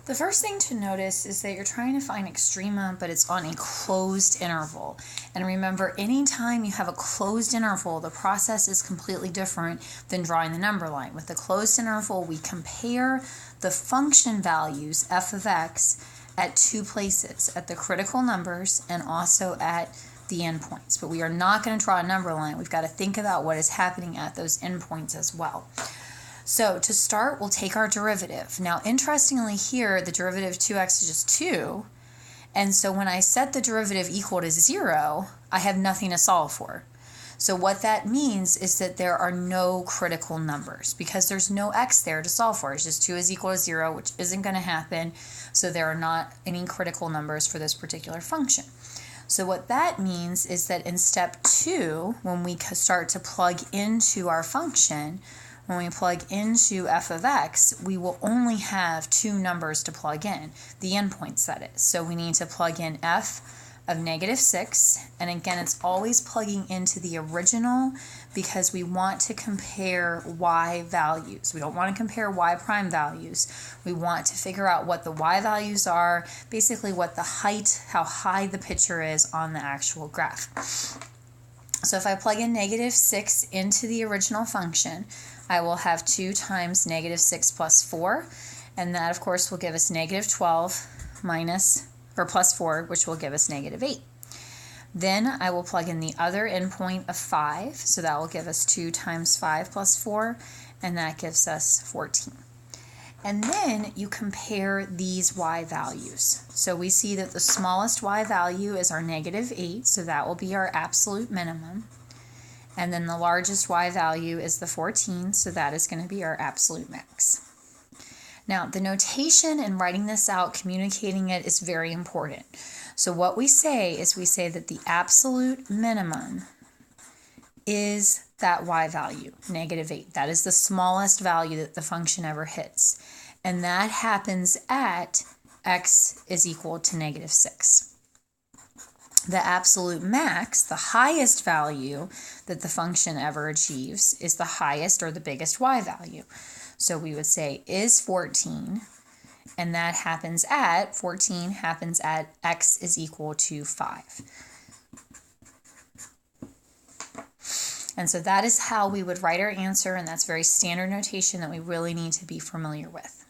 The first thing to notice is that you're trying to find extrema, but it's on a closed interval. And remember, anytime you have a closed interval, the process is completely different than drawing the number line. With the closed interval, we compare the function values, f of x, at two places, at the critical numbers and also at the endpoints. But we are not going to draw a number line. We've got to think about what is happening at those endpoints as well. So to start, we'll take our derivative. Now, interestingly here, the derivative of 2x is just 2. And so when I set the derivative equal to 0, I have nothing to solve for. So what that means is that there are no critical numbers because there's no x there to solve for. It's just 2 is equal to 0, which isn't going to happen. So there are not any critical numbers for this particular function. So what that means is that in step 2, when we start to plug into our function, when we plug into f of x, we will only have two numbers to plug in, the endpoints that is. So we need to plug in f of -6, and again, it's always plugging into the original because we want to compare y values. We don't want to compare y prime values. We want to figure out what the y values are, basically what the height, how high the picture is on the actual graph. So if I plug in -6 into the original function, I will have 2 times -6 plus 4, and that of course will give us -12 plus 4, which will give us -8. Then I will plug in the other endpoint of 5, so that will give us 2 times 5 plus 4, and that gives us 14. And then you compare these y values. So we see that the smallest y value is our -8, so that will be our absolute minimum. And then the largest y value is the 14, so that is going to be our absolute max. Now, the notation in writing this out, communicating it, is very important. So what we say is we say that the absolute minimum is that y value, -8. That is the smallest value that the function ever hits. And that happens at x is equal to -6. The absolute max, the highest value that the function ever achieves, is the highest or the biggest y value. So we would say is 14, and that happens at, 14 happens at x is equal to 5. And so that is how we would write our answer, and that's very standard notation that we really need to be familiar with.